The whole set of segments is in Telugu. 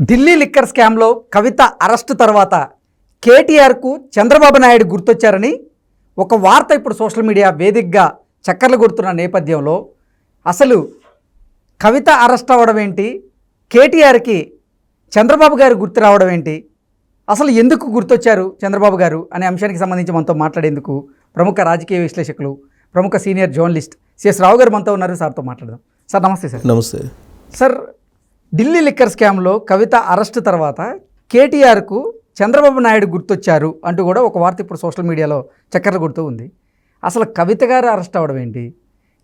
ఢిల్లీ లిక్కర్ స్కామ్లో కవిత అరెస్టు తర్వాత కేటీఆర్కు చంద్రబాబు నాయుడు గుర్తొచ్చారని ఒక వార్త ఇప్పుడు సోషల్ మీడియా వేదికగా చక్కర్లు కొడుతున్న నేపథ్యంలో అసలు కవిత అరెస్ట్ అవ్వడం ఏంటి, కేటీఆర్కి చంద్రబాబు గారు గుర్తు రావడం ఏంటి, అసలు ఎందుకు గుర్తొచ్చారు చంద్రబాబు గారు అనే అంశానికి సంబంధించి మనతో మాట్లాడేందుకు ప్రముఖ రాజకీయ విశ్లేషకులు, ప్రముఖ సీనియర్ జర్నలిస్ట్ సిఎస్ రావు గారు మనతో ఉన్నారు. సార్తో మాట్లాడదాం. సార్ నమస్తే. సార్ నమస్తే. సార్, ఢిల్లీ లిక్కర్ స్కామ్లో కవిత అరెస్ట్ తర్వాత కేటీఆర్కు చంద్రబాబు నాయుడు గుర్తొచ్చారు అంటూ కూడా ఒక వార్త ఇప్పుడు సోషల్ మీడియాలో చక్కర్లు కొడుతూ ఉంది. అసలు కవిత గారు అరెస్ట్ అవ్వడం ఏంటి,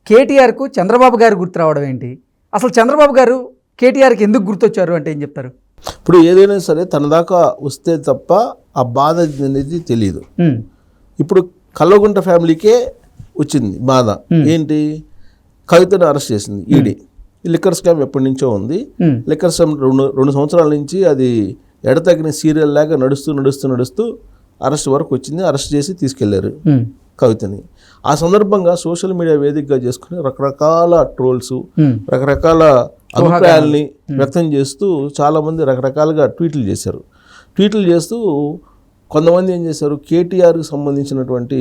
కేటీఆర్కు చంద్రబాబు గారు గుర్తు రావడం ఏంటి, అసలు చంద్రబాబు గారు కేటీఆర్కి ఎందుకు గుర్తొచ్చారు అంటే ఏం చెప్తారు? ఇప్పుడు ఏదైనా సరే తన దాకా వస్తే తప్ప ఆ బాధ అనేది తెలియదు. ఇప్పుడు కల్వకుంట్ల ఫ్యామిలీకే వచ్చింది బాధ. ఏంటి? కవితను అరెస్ట్ చేసింది ఈడీ. లిక్కర్ స్కామ్ ఎప్పటి నుంచో ఉంది. లిక్కర్ స్కామ్ రెండు సంవత్సరాల నుంచి అది ఎడతగిన సీరియల్ లాగా నడుస్తూ అరెస్ట్ వరకు వచ్చింది. అరెస్ట్ చేసి తీసుకెళ్లారు కవితని. ఆ సందర్భంగా సోషల్ మీడియా వేదికగా చేసుకుని రకరకాల ట్రోల్స్, రకరకాల అభిప్రాయాల్ని వ్యక్తం చేస్తూ చాలామంది రకరకాలుగా ట్వీట్లు చేశారు. ట్వీట్లు చేస్తూ కొంతమంది ఏం చేశారు, కేటీఆర్కి సంబంధించినటువంటి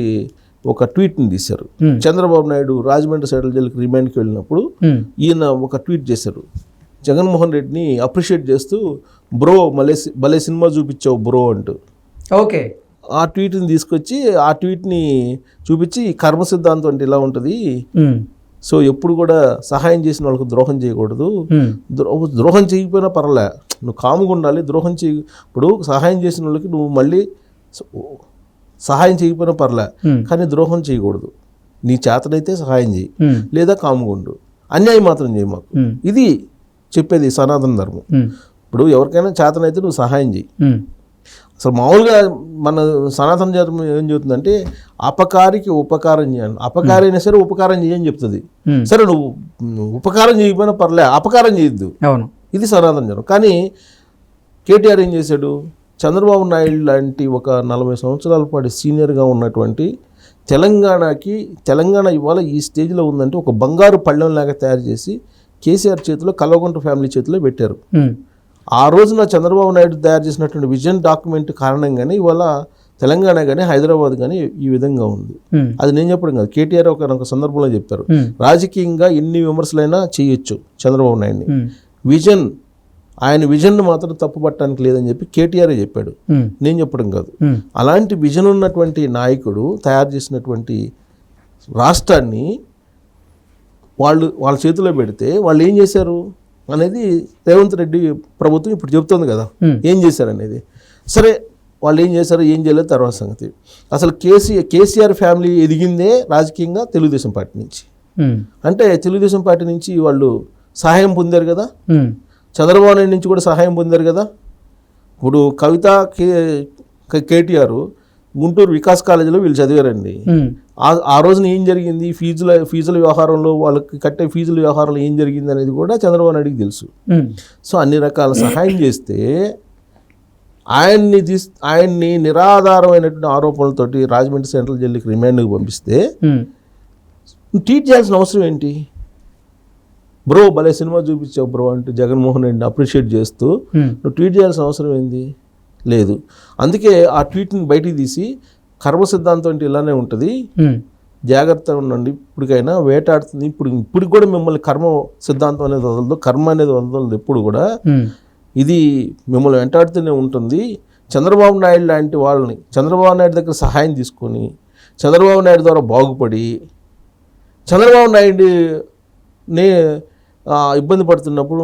ఒక ట్వీట్ని తీశారు. చంద్రబాబు నాయుడు రాజమండ్రి సెంట్రల్ జైలుకి రిమాండ్కి వెళ్ళినప్పుడు ఈయన ఒక ట్వీట్ చేశారు. జగన్మోహన్ రెడ్డిని అప్రిషియేట్ చేస్తూ, బ్రో భలే సినిమా చూపించావు బ్రో అంటూ. ఓకే. ఆ ట్వీట్ని తీసుకొచ్చి ఆ ట్వీట్ని చూపించి కర్మ సిద్ధాంతం అంటే ఇలా ఉంటుంది, సో ఎప్పుడు కూడా సహాయం చేసిన వాళ్ళకు ద్రోహం చేయకూడదు, ద్రోహం చేయకపోయినా పర్లే, నువ్వు కాముగా ఉండాలి, ద్రోహం ఇప్పుడు సహాయం చేసిన వాళ్ళకి నువ్వు మళ్ళీ సహాయం చేయకపోయినా పర్లే, కానీ ద్రోహం చేయకూడదు. నీ చేతనైతే సహాయం చేయి, లేదా కాముగా ఉండు, అన్యాయం మాత్రం చేయి మాకు. ఇది చెప్పేది సనాతన ధర్మం. ఇప్పుడు ఎవరికైనా చేతనైతే నువ్వు సహాయం చేయి. అసలు మామూలుగా మన సనాతన ధర్మం ఏం చెబుతుందంటే అపకారికి ఉపకారం చేయాలి. అపకారం అయినా సరే ఉపకారం చేయని చెప్తుంది. సరే నువ్వు ఉపకారం చేయకపోయినా పర్లే, అపకారం చేయొద్దు. ఇది సనాతన ధర్మం. కానీ కేటీఆర్ ఏం చేశాడు? చంద్రబాబు నాయుడు లాంటి ఒక 40 సంవత్సరాల పాటు సీనియర్గా ఉన్నటువంటి తెలంగాణ ఇవాళ ఈ స్టేజ్లో ఉందంటే ఒక బంగారు పళ్ళెంలాగా తయారు చేసి కేసీఆర్ చేతిలో, కల్వకుంట్ల ఫ్యామిలీ చేతిలో పెట్టారు. ఆ రోజున చంద్రబాబు నాయుడు తయారు చేసినటువంటి విజన్ డాక్యుమెంట్ కారణంగానే ఇవాళ తెలంగాణ కానీ హైదరాబాద్ కానీ ఈ విధంగా ఉంది. అది నేను చెప్పడం కాదు, కేటీఆర్ ఒక సందర్భంలో చెప్పారు, రాజకీయంగా ఎన్ని విమర్శలైనా చేయొచ్చు చంద్రబాబు నాయుడిని, ఆయన విజన్ మాత్రం తప్పుపట్టడానికి లేదని చెప్పి కేటీఆర్ చెప్పాడు, నేను చెప్పడం కాదు. అలాంటి విజన్ ఉన్నటువంటి నాయకుడు తయారు చేసినటువంటి రాష్ట్రాన్ని వాళ్ళ చేతిలో పెడితే వాళ్ళు ఏం చేశారు అనేది రేవంత్ రెడ్డి ప్రభుత్వం ఇప్పుడు చెబుతోంది కదా, ఏం చేశారు అనేది. సరే, వాళ్ళు ఏం చేశారు ఏం చేయలేదు తర్వాత సంగతి. అసలు కేసీఆర్ ఫ్యామిలీ ఎదిగిందే రాజకీయంగా తెలుగుదేశం పార్టీ నుంచి. అంటే తెలుగుదేశం పార్టీ నుంచి వాళ్ళు సహాయం పొందారు కదా, చంద్రబాబు నాయుడు నుంచి కూడా సహాయం పొందారు కదా. ఇప్పుడు కవిత కేటీఆర్ గుంటూరు వికాస్ కాలేజీలో వీళ్ళు చదివారండి. ఆ రోజున ఏం జరిగింది, ఫీజుల వ్యవహారంలో, వాళ్ళకి కట్టే ఫీజుల వ్యవహారంలో ఏం జరిగింది అనేది కూడా చంద్రబాబు నాయుడికి తెలుసు. సో అన్ని రకాల సహాయం చేస్తే ఆయన్ని నిరాధారమైనటువంటి ఆరోపణలతోటి రాజమండ్రి సెంట్రల్ జైలుకి రిమాండ్కి పంపిస్తే ట్వీట్ చేయాల్సిన అవసరం ఏంటి? బ్రో భలే సినిమా చూపించావు బ్రో అంటూ జగన్మోహన్ రెడ్డిని అప్రిషియేట్ చేస్తూ నువ్వు ట్వీట్ చేయాల్సిన అవసరం ఏంది? లేదు. అందుకే ఆ ట్వీట్ని బయటికి తీసి కర్మ సిద్ధాంతం అంటే ఇలానే ఉంటుంది, జాగ్రత్తగా ఉండండి, ఇప్పటికైనా వేటాడుతుంది, ఇప్పుడు కూడా మిమ్మల్ని కర్మ సిద్ధాంతం అనేది వదలదు, కర్మ అనేది వదలదు, ఎప్పుడు కూడా ఇది మిమ్మల్ని వెంటాడుతూనే ఉంటుంది. చంద్రబాబు నాయుడు లాంటి వాళ్ళని, చంద్రబాబు నాయుడు దగ్గర సహాయం తీసుకొని, చంద్రబాబు నాయుడు ద్వారా బాగుపడి, చంద్రబాబు నాయుడు ఇబ్బంది పడుతున్నప్పుడు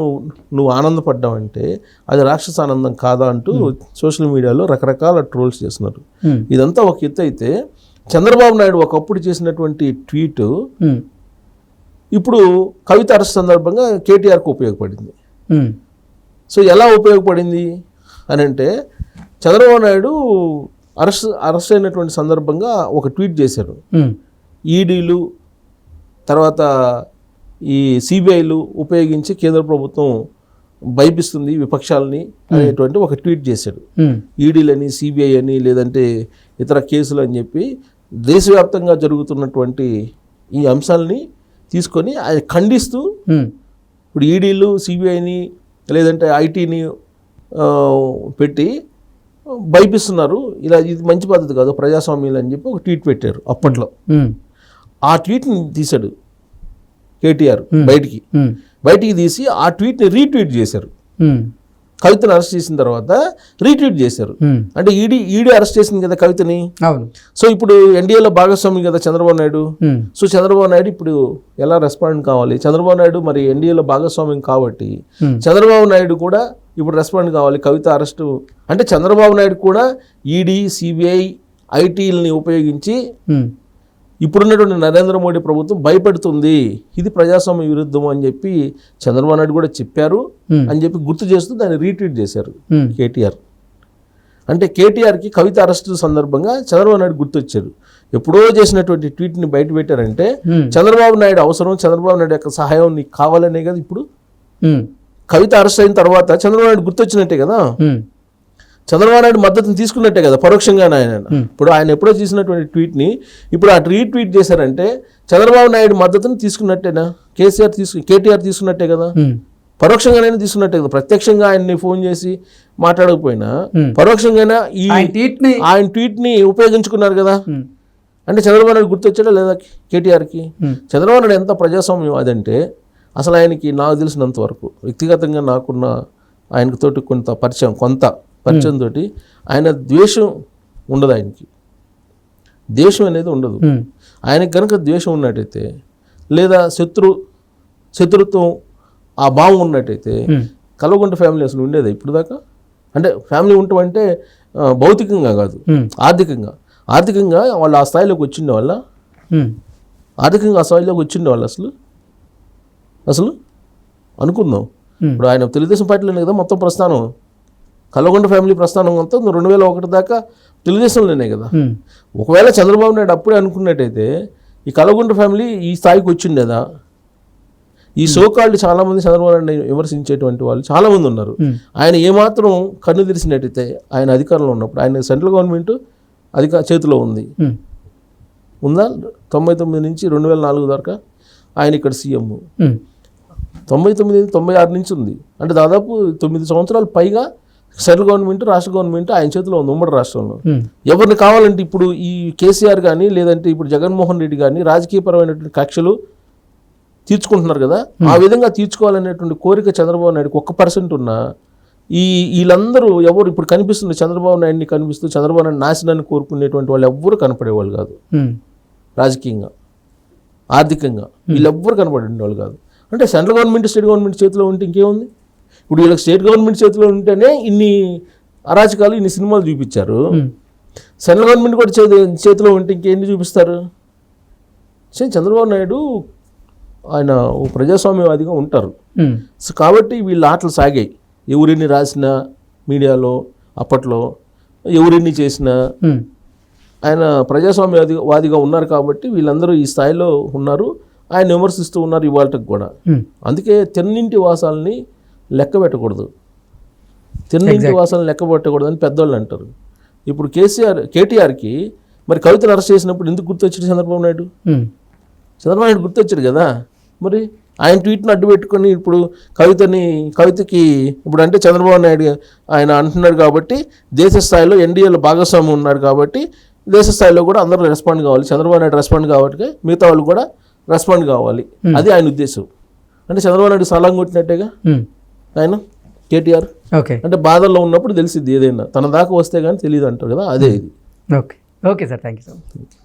నువ్వు ఆనందపడ్డావంటే అది రాక్షస ఆనందం కాదా అంటూ సోషల్ మీడియాలో రకరకాల ట్రోల్స్ చేస్తున్నారు. ఇదంతా ఒక ఎత్తు అయితే, చంద్రబాబు నాయుడు ఒకప్పుడు చేసినటువంటి ట్వీట్ ఇప్పుడు కవిత అరెస్ట్ సందర్భంగా కేటీఆర్కు ఉపయోగపడింది. సో ఎలా ఉపయోగపడింది అని అంటే, చంద్రబాబు నాయుడు అరెస్ట్ అయినటువంటి సందర్భంగా ఒక ట్వీట్ చేశారు, ఈడీలు తర్వాత ఈ సిబిఐలు ఉపయోగించి కేంద్ర ప్రభుత్వం భయపిస్తుంది విపక్షాలని అనేటువంటి ఒక ట్వీట్ చేశాడు. ఈడీలని, సిబిఐ అని, లేదంటే ఇతర కేసులు అని చెప్పి దేశవ్యాప్తంగా జరుగుతున్నటువంటి ఈ అంశాలని తీసుకొని ఆయన ఖండిస్తూ, ఇప్పుడు ఈడీలు, సిబిఐని లేదంటే ఐటీని పెట్టి భయపిస్తున్నారు, ఇలా ఇది మంచి పద్ధతి కాదు ప్రజాస్వామ్యాలు అని చెప్పి ఒక ట్వీట్ పెట్టారు అప్పట్లో. ఆ ట్వీట్ని తీశాడు కేటీఆర్ బయటికి తీసి ఆ ట్వీట్ని రీట్వీట్ చేశారు. కవితను అరెస్ట్ చేసిన తర్వాత రీట్వీట్ చేశారు. అంటే ఈడీ అరెస్ట్ చేసింది కదా కవితని. సో ఇప్పుడు ఎన్డీఏలో భాగస్వామి కదా చంద్రబాబు నాయుడు. సో చంద్రబాబు నాయుడు ఇప్పుడు ఎలా రెస్పాండ్ కావాలి? చంద్రబాబు నాయుడు మరి ఎన్డీఏలో భాగస్వామ్యం కాబట్టి చంద్రబాబు నాయుడు కూడా ఇప్పుడు రెస్పాండ్ కావాలి. కవిత అరెస్టు అంటే చంద్రబాబు నాయుడు కూడా ఈడీ, సిబిఐ, ఐటీలని ఉపయోగించి ఇప్పుడున్నటువంటి నరేంద్ర మోడీ ప్రభుత్వం భయపెడుతుంది, ఇది ప్రజాస్వామ్య విరుద్ధం అని చెప్పి చంద్రబాబు నాయుడు కూడా చెప్పారు అని చెప్పి గుర్తు చేస్తూ దాన్ని రీట్వీట్ చేశారు కేటీఆర్. అంటే కేటీఆర్కి కవిత అరెస్టు సందర్భంగా చంద్రబాబు నాయుడు గుర్తొచ్చారు. ఎప్పుడో చేసినటువంటి ట్వీట్ని బయట పెట్టారంటే చంద్రబాబు నాయుడు అవసరం, చంద్రబాబు నాయుడు యొక్క సహాయం నీకు కావాలనే కదా. ఇప్పుడు కవిత అరెస్ట్ అయిన తర్వాత చంద్రబాబు నాయుడు గుర్తొచ్చినట్టే కదా, చంద్రబాబు నాయుడు మద్దతుని తీసుకున్నట్టే కదా పరోక్షంగానే ఆయన. ఇప్పుడు ఆయన ఎప్పుడో చేసినటువంటి ట్వీట్ని ఇప్పుడు ఆ రీట్వీట్ చేశారంటే చంద్రబాబు నాయుడు మద్దతుని తీసుకున్నట్టేనా? కేటీఆర్ తీసుకున్నట్టే కదా, పరోక్షంగానే తీసుకున్నట్టే కదా. ప్రత్యక్షంగా ఆయన్ని ఫోన్ చేసి మాట్లాడకపోయినా పరోక్షంగానే ఆయన ట్వీట్ని ఉపయోగించుకున్నారు కదా. అంటే చంద్రబాబు నాయుడు గుర్తొచ్చాడా లేదా కేటీఆర్కి? చంద్రబాబు నాయుడు ఎంత ప్రజాస్వామ్యవాది అంటే అసలు ఆయనకి నాకు తెలిసినంత వరకు వ్యక్తిగతంగా నాకున్న ఆయనతోటి కొంత పరిచయంతో ఆయన ద్వేషం ఉండదు, ఆయనకి ద్వేషం అనేది ఉండదు. ఆయనకి కనుక ద్వేషం ఉన్నట్టయితే లేదా శత్రుత్వం ఆ భావం ఉన్నట్టయితే కల్వకుంట్ల ఫ్యామిలీ అసలు ఉండేది ఇప్పుడు దాకా. అంటే ఫ్యామిలీ ఉండటం అంటే భౌతికంగా కాదు, ఆర్థికంగా వాళ్ళు ఆ స్థాయిలోకి వచ్చిండే వాళ్ళ, ఆర్థికంగా ఆ స్థాయిలోకి వచ్చిండే వాళ్ళు అసలు అనుకుందాం. ఇప్పుడు ఆయన తెలుగుదేశం పార్టీలోనే కదా మొత్తం ప్రస్థానం, కల్వకుంట్ల ఫ్యామిలీ ప్రస్థానం అంతా 2001 దాకా తెలుగుదేశంలోనే కదా. ఒకవేళ చంద్రబాబు నాయుడు అప్పుడే అనుకున్నట్టయితే ఈ కల్వకుంట్ల ఫ్యామిలీ ఈ స్థాయికి వచ్చిండేదా? ఈ సోకాళ్ళు చాలామంది చంద్రబాబు నాయుడు విమర్శించేటువంటి వాళ్ళు చాలామంది ఉన్నారు. ఆయన ఏమాత్రం కన్ను తెరిచినట్టయితే ఆయన అధికారంలో ఉన్నప్పుడు, ఆయన సెంట్రల్ గవర్నమెంట్ చేతిలో ఉందా 99 నుంచి 2004 దాకా ఆయన ఇక్కడ సీఎం, 99-96 నుంచి ఉంది. అంటే దాదాపు 9 సంవత్సరాలు పైగా సెంట్రల్ గవర్నమెంట్, రాష్ట్ర గవర్నమెంట్ ఆయన చేతిలో ఉంది ఉమ్మడి రాష్ట్రంలో. ఎవరిని కావాలంటే ఇప్పుడు ఈ కేసీఆర్ కానీ లేదంటే ఇప్పుడు జగన్మోహన్ రెడ్డి కానీ రాజకీయపరమైనటువంటి కక్షలు తీర్చుకుంటున్నారు కదా, ఆ విధంగా తీర్చుకోవాలనేటువంటి కోరిక చంద్రబాబు నాయుడుకి 1% ఉన్నా వీళ్ళందరూ ఎవరు ఇప్పుడు కనిపిస్తున్న చంద్రబాబు నాయుడిని కనిపిస్తూ చంద్రబాబు నాయుడు నాశనాన్ని కోరుకునేటువంటి వాళ్ళు ఎవ్వరు కనపడేవాళ్ళు కాదు. రాజకీయంగా, ఆర్థికంగా వీళ్ళెవ్వరు కనపడేవాళ్ళు కాదు. అంటే సెంట్రల్ గవర్నమెంట్, స్టేట్ గవర్నమెంట్ చేతిలో ఉంటే ఇంకేముంది? ఇప్పుడు వీళ్ళకి స్టేట్ గవర్నమెంట్ చేతిలో ఉంటేనే ఇన్ని అరాచకాలు, ఇన్ని సినిమాలు చూపించారు. సెంట్రల్ గవర్నమెంట్ కూడా చేతిలో ఉంటే ఇంకేంటి చూపిస్తారు? చంద్రబాబు నాయుడు ఆయన ప్రజాస్వామ్యవాదిగా ఉంటారు. సో కాబట్టి వీళ్ళ ఆటలు సాగాయి. ఎవరిని రాసినా మీడియాలో అప్పట్లో, ఎవరిని చేసినా ఆయన ప్రజాస్వామ్యవాదిగా ఉన్నారు కాబట్టి వీళ్ళందరూ ఈ స్థాయిలో ఉన్నారు. ఆయన విమర్శిస్తూ ఉన్నారు ఇవాళకి కూడా. అందుకే తెన్నింటి వాసాలని లెక్క పెట్టకూడదు, లెక్క పెట్టకూడదు అని పెద్దవాళ్ళు అంటారు. ఇప్పుడు కేటీఆర్కి మరి కవితను అరెస్ట్ చేసినప్పుడు ఎందుకు గుర్తొచ్చాడు చంద్రబాబు నాయుడు? చంద్రబాబు నాయుడు గుర్తొచ్చాడు కదా. మరి ఆయన ట్వీట్ని అడ్డు పెట్టుకొని ఇప్పుడు కవితకి ఇప్పుడు అంటే చంద్రబాబు నాయుడు ఆయన అంటున్నాడు కాబట్టి దేశ స్థాయిలో ఎన్డీఏలో భాగస్వామ్యం ఉన్నారు కాబట్టి దేశ స్థాయిలో కూడా అందరూ రెస్పాండ్ కావాలి, చంద్రబాబు నాయుడు రెస్పాండ్ కాబట్టి మిగతా వాళ్ళు కూడా రెస్పాండ్ కావాలి, అది ఆయన ఉద్దేశం. అంటే చంద్రబాబు నాయుడు సలాం కొట్టినట్టేగా ఆయన కేటీఆర్. అంటే బాధల్లో ఉన్నప్పుడు తెలిసిద్ది ఏదైనా, తన దాకా వస్తే కానీ తెలియదు అంటారు కదా, అదే ఇది. Okay sir, thank you so much.